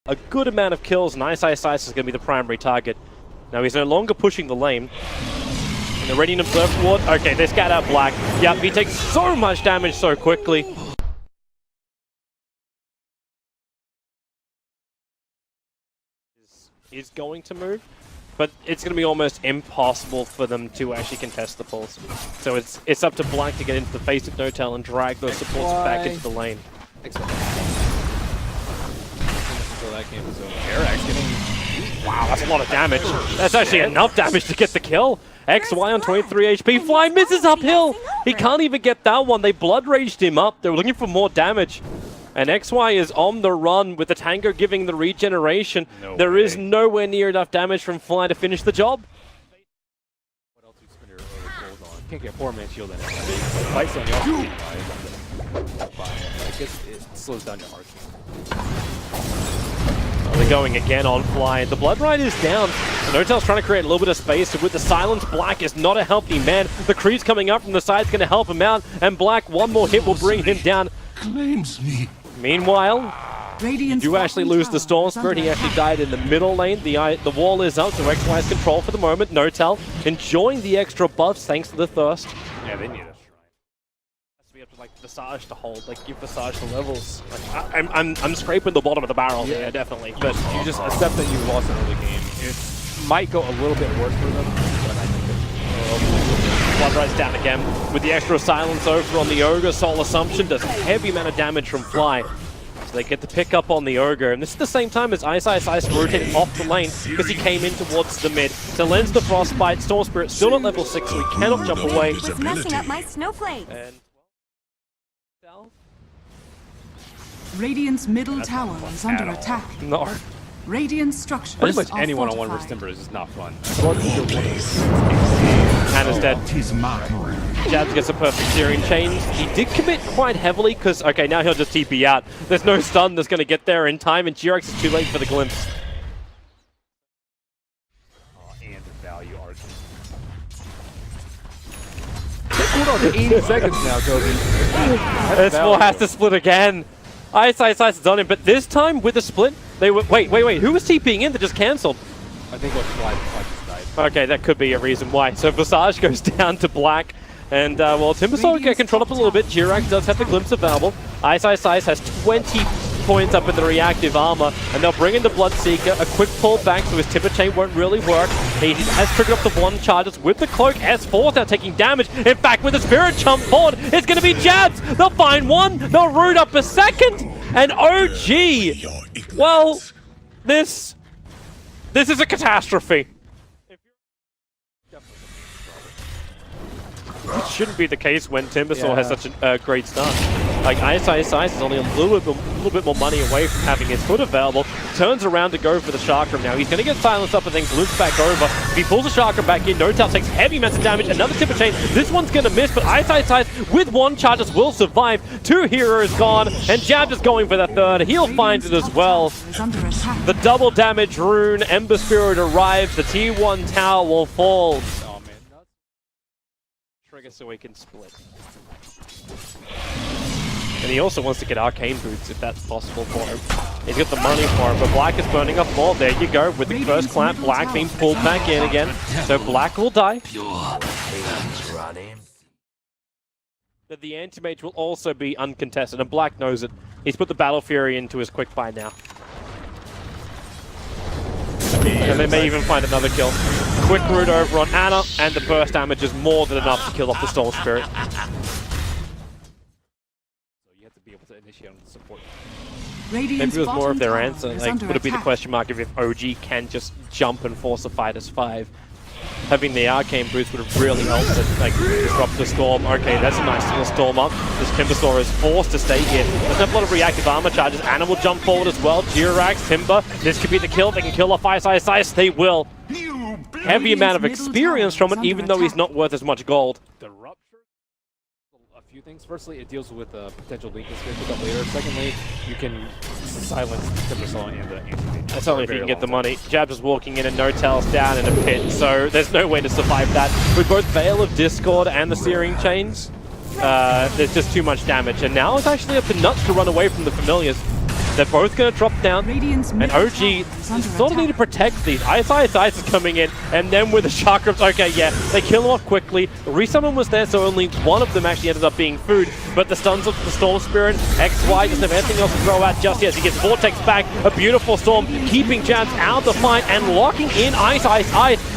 a good amount of kills, and Ice is going to be the primary target. Now he's no longer pushing the lane. And the Radiant Observer Ward, okay, they scat out Black. Yep, he takes so much damage so quickly. Is going to move, but it's going to be almost impossible for them to actually contest the pulse. So it's up to Black to get into the face of Notail and drag those supports back into the lane. Wow, that's a lot of damage. That's actually enough damage to get the kill. XY on 23 HP. Fly misses uphill. He can't even get that one. They blood raged him up. They were looking for more damage. And XY is on the run with the Tango giving the regeneration. There is nowhere near enough damage from Fly to finish the job. What else is Spinner hold on? Can't get a 4-man shield in it. Fights on the offensive side. I guess it slows down your heart. They're going again on Fly. The Blood Ride is down. So Notail's trying to create a little bit of space. With the silence, Black is not a healthy man. The creep's coming up from the side is going to help him out. And Black, one more hit will bring him down. Claims me. Meanwhile, you do actually lose the Storm Spirit. He actually died in the middle lane. The wall is up, so XY has control for the moment. Notail enjoying the extra buffs thanks to the thirst. Yeah, they need a shrine. Has to be up to like Visage to hold, like give Visage the levels. Like, I'm scraping the bottom of the barrel here, definitely. But you just accept that you lost an early game. It might go a little bit worse for them, but I think Blood Ride's down again with the extra silence over on the Ogre. Soul Assumption does a heavy amount of damage from Fly. So they get to pick up on the Ogre. And this is the same time as Ice rotating off the lane because he came in towards the mid. So lends the Frostbite. Storm Spirit still at level 6, so he cannot jump away. Was messing up my snowflake. And Radiant's middle tower is under attack. no. Radiant structures pretty much are any one-on-one versus fortified. Timber is just not fun. Hannah's dead. Jabs gets a perfect searing chains. He did commit quite heavily because, okay, now he'll just TP out. There's no stun that's going to get there in time, and G-Rex is too late for the glimpse. And the value arc. Hold on to 80 seconds now, Kobe. S4 has to split again. Ice is on him, but this time with the split, they were. Wait. Who was TPing in that just cancelled? I think what Fly just died. Okay, that could be a reason why. So Visage goes down to Black. And, well, Timbersaw get controlled up a little bit. Jirax does have the glimpse available. Ice has 20 points up in the reactive armor. And they'll bring in the Bloodseeker. A quick pull back so his Timber Chain won't really work. He has triggered up the one charges with the cloak. S4 now taking damage. In fact, with the Spirit jump forward, it's going to be Jabs. They'll find one. They'll root up a second. And OG. Well, this is a catastrophe. It shouldn't be the case when Timbersaw has such a great start. Like Ice is only a little bit more money away from having his foot available. Turns around to go for the Chakram now. He's going to get silenced up and then glutes back over. If he pulls the Chakram back in, Notail takes heavy amounts of damage. Another Timber Chain. This one's going to miss, but Ice with one charges will survive. 2 heroes gone, and Jab is going for the third. He'll find it as well. The double damage rune, Ember Spirit arrives. The T1 tower will fall. So he can split. And he also wants to get Arcane Boots if that's possible for him. He's got the money for it, but Black is burning up more. There you go, with the first clamp, Black being pulled back in again. So Black will die. But the Anti-Mage will also be uncontested, and Black knows it. He's put the Battle Fury into his quick buy now. And they may even find another kill. Quick root over on Anna, and the burst damage is more than enough to kill off the Storm Spirit. So you have to be able to initiate on the support. Maybe it was more of their answer. Like, would it be the question mark if OG can just jump and force a fight as 5? Having the Arcane Boots would have really helped to like disrupt the Storm. Okay, that's a nice little Storm up. This Timbersaw is forced to stay here. Doesn't have a lot of reactive armor charges. Anna will jump forward as well. Jirax, Timber. This could be the kill. They can kill off Ice. They will. Heavy amount of experience from it, even though he's not worth as much gold. The Rupture, a few things. Firstly, it deals with potential weakness we pick up later. Secondly, you can silence Timbersaw and the Anti-Mage. That's only if you can get the money. Jabs is walking in and Notail's down in a pit, so there's no way to survive that. With both Veil of Discord and the Searing Chains, there's just too much damage. And now it's actually up to Nuts to run away from the Familiars. They're both going to drop down. Radiant's And middle OG tower is under sort of need to attack. protect these. Ice is coming in, and then with the Chakrams, okay, yeah, they kill him off quickly. The resummon was there, so only one of them actually ended up being food. But the stuns of the Storm Spirit, XY doesn't have anything else to throw out just yet. He gets Vortex back, a beautiful Storm, keeping Jabs out of the fight and locking in Ice.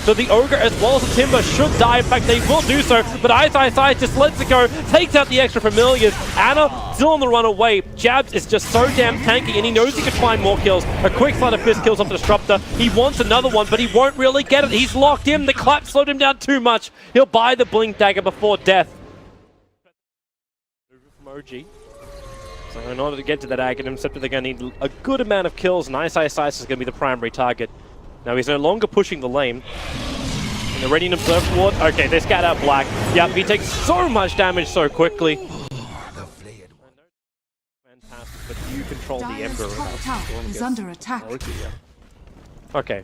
So the Ogre as well as the Timber should die. In fact, they will do so, but Ice just lets it go, takes out the extra familiars. Ana still on the run away. Jabs is just so damn tanky, and he knows he can find more kills. A quick sleight of fist kills off the Disruptor. He wants another one, but he won't really get it. He's locked in. The clap slowed him down too much. He'll buy the Blink Dagger before death. From OG. So in order to get to that Aghanim Scepter, they're going to need a good amount of kills, and Ice is going to be the primary target. Now he's no longer pushing the lane. And they're ready to observe towards. Okay, they scat out Black. Yep, he takes so much damage so quickly. Fantastic, but you control the Dire's Ember. top tower is under attack. Okay,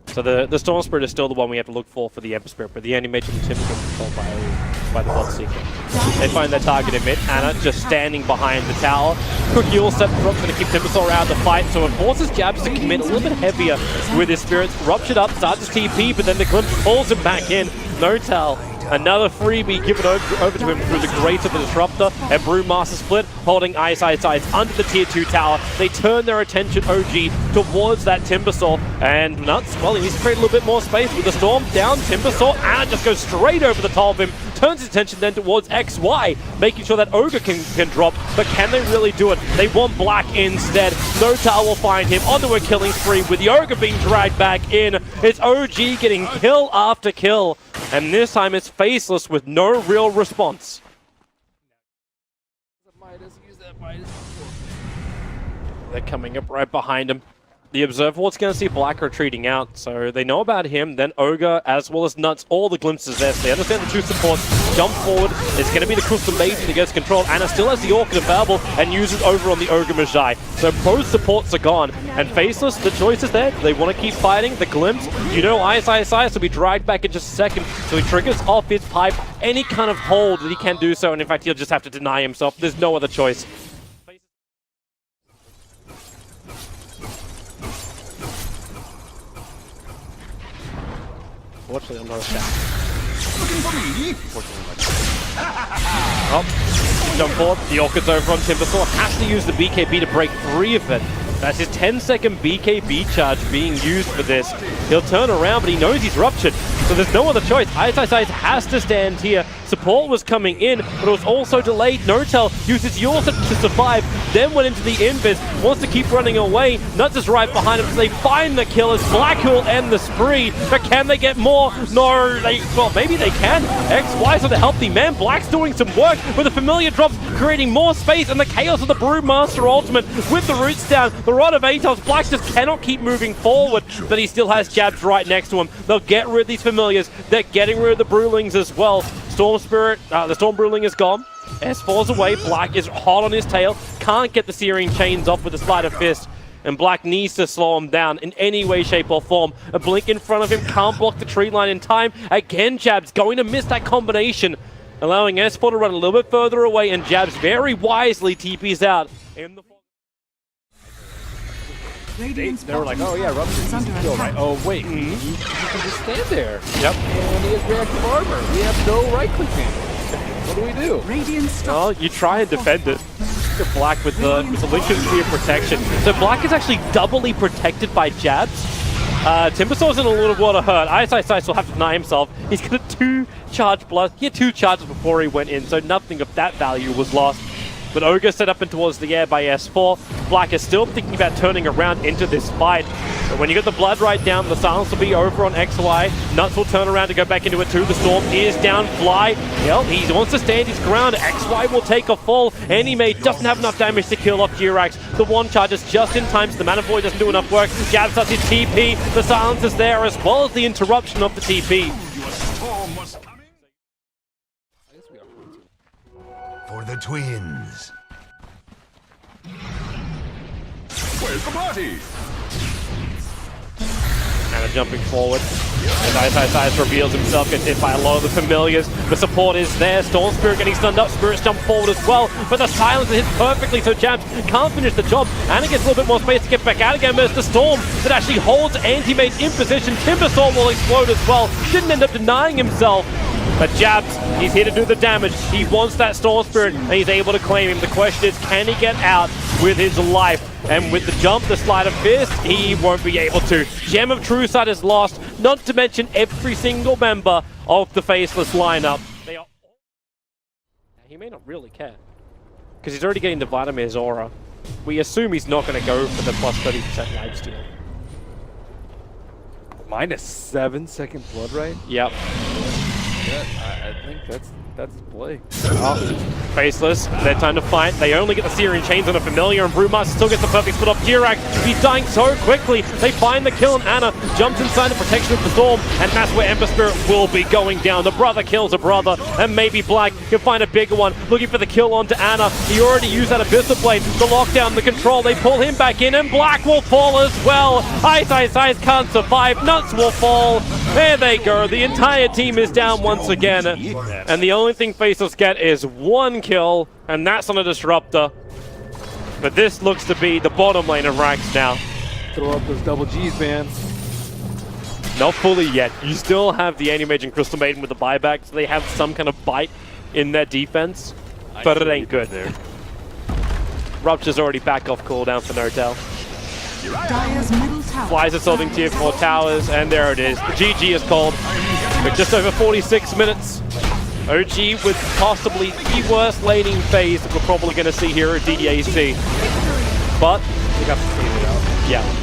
so the Storm Spirit is still the one we have to look for the Ember Spirit, but the animation is typically controlled by the Bloodseeker. They find their target in mid. Ana just standing behind the tower. Quick Yule Step drop going to keep Timbersaw out of the fight, so it forces Jabs to commit a little bit heavier with his Spirits. Ruptured up, starts his TP, but then the Glimpse pulls him back in. Notail, another freebie given over to him through the Grace of the Disruptor, and Brewmaster Split holding Ice under the tier 2 tower. They turn their attention, OG, towards that Timbersaw, and Nuts, well, he needs to create a little bit more space with the Storm down. Timbersaw, Ana just goes straight over the top of him, turns his attention then towards XY, making sure that Ogre can drop, but can they really do it? They want Black instead. Notail will find him onto a killing spree with the Ogre being dragged back in. It's OG getting kill after kill, and this time it's Faceless with no real response. They're coming up right behind him. The Observer Ward's going to see Black retreating out, so they know about him, then Ogre, as well as Nuts, all the glimpses there, so they understand the two supports, jump forward, it's going to be the Crystal Maiden that gets control. Ana still has the Orchid available and uses over on the Ogre Magi, so both supports are gone, and Faceless, the choice is there. They want to keep fighting, the Glimpse, you know Ice will be dragged back in just a second, so he triggers off his pipe, any kind of hold that he can do so, and in fact he'll just have to deny himself, there's no other choice. Fortunately, I'm not a stat. Oh, jump forward. The Orchid's over on Timbersaw. Has to use the BKB to break free of it. That's his 10-second BKB charge being used for this. He'll turn around, but he knows he's ruptured, so there's no other choice. Ice has to stand here. Support was coming in, but it was also delayed. Notail uses Yulsa to survive, then went into the Invis, wants to keep running away. Nuts is right behind him, so they find the killers. Black will end the spree, but can they get more? No, well, maybe they can. XY's with a healthy man. Black's doing some work with the familiar drops, creating more space, and the chaos of the Brewmaster ultimate with the roots down. The Rod of Atos, Black just cannot keep moving forward, but he still has Jabs right next to him. They'll get rid of these familiars. They're getting rid of the Brewlings as well. Storm Spirit, the Storm Brewling is gone. S4's away. Black is hot on his tail. Can't get the Searing Chains off with a sleight of fist. And Black needs to slow him down in any way, shape, or form. A blink in front of him can't block the tree line in time. Again, Jabs going to miss that combination, allowing S4 to run a little bit further away, and Jabs very wisely TPs out. In the Radiant's They were like, oh yeah, Rupture is is under kill, attack. right? Oh wait, he can just stand there. Yep. And he has reactive armor. We have no right clicking. What do we do? Radiant Well, structure. you try and defend it. Black with the Lincoln Spear protection. So Black is actually doubly protected by Jabs. Timbersaw's in a little water hurt. Ice will have to deny himself. He's got a 2-charge blood. He had 2 charges before he went in, so nothing of that value was lost. But Ogre set up and towards the air by S4. Black is still thinking about turning around into this fight. But when you get the blood right down, the silence will be over on XY. Nuts will turn around to go back into it too. The Storm is down. Fly, well, he wants to stand his ground. XY will take a fall. Anime doesn't have enough damage to kill off Jirax. The one charges just in time, so the Mana Void doesn't do enough work. Jabs does his TP. The silence is there, as well as the interruption of the TP. For the twins. Where's the party? And jumping forward. And Ice reveals himself, gets hit by a lot of the familiars. The support is there. Storm Spirit getting stunned up. Spirits jump forward as well. But the silence hits perfectly, so Jabs can't finish the job. Anna gets a little bit more space to get back out again. But it's the Storm that actually holds Anti-Mage in position. Timberstorm will explode as well. Didn't end up denying himself. But Jabs, he's here to do the damage. He wants that Storm Spirit, and he's able to claim him. The question is, can he get out with his life? And with the jump, the Slide of Fist, he won't be able to. Gem of True Sight is lost, not to mention every single member of the Faceless lineup. They are... He may not really care, because he's already getting the Vladimir's aura. We assume he's not going to go for the plus 30% lifesteal. -7 second blood right? Yep. Yeah, I think that's the play. Oh, Faceless, their time to fight. They only get the Syrian Chains on a familiar, and Brewmaster still gets the perfect split off Jirak. He's dying so quickly. They find the kill, and Anna jumps inside the protection of the Storm, and that's where Ember Spirit will be going down. The brother kills a brother, and maybe Black can find a bigger one. Looking for the kill onto Anna. He already used that Abyssal Blade. The lockdown, the control, they pull him back in, and Black will fall as well. Ice can't survive. Nuts will fall. There they go. The entire team is down once again, and the only thing Faceless get is one kill, and that's on a Disruptor. But this looks to be the bottom lane of Rax now. Throw up those double G's, man. Not fully yet. You still have the Anti-Mage and Crystal Maiden with the buyback, so they have some kind of bite in their defense, but it ain't good. There. Rupture's already back off cooldown for Notail. Dire's middle tower. Flies assaulting tier 4 towers, and there it is. The GG is called with just over 46 minutes. OG with possibly the worst laning phase that we're probably going to see here at DAC. But We got to clean it out. yeah.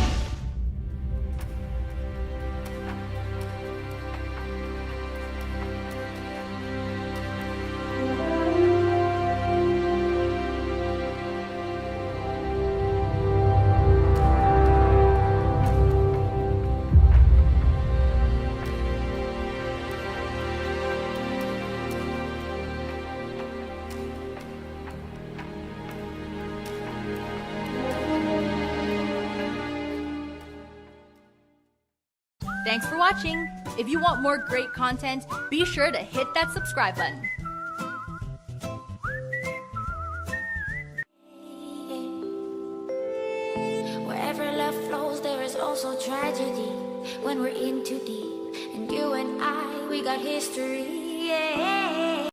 Thanks for watching. If you want more great content, be sure to hit that subscribe button. Wherever love flows, there is also tragedy when we're in too deep. And you and I, we got history. Yeah.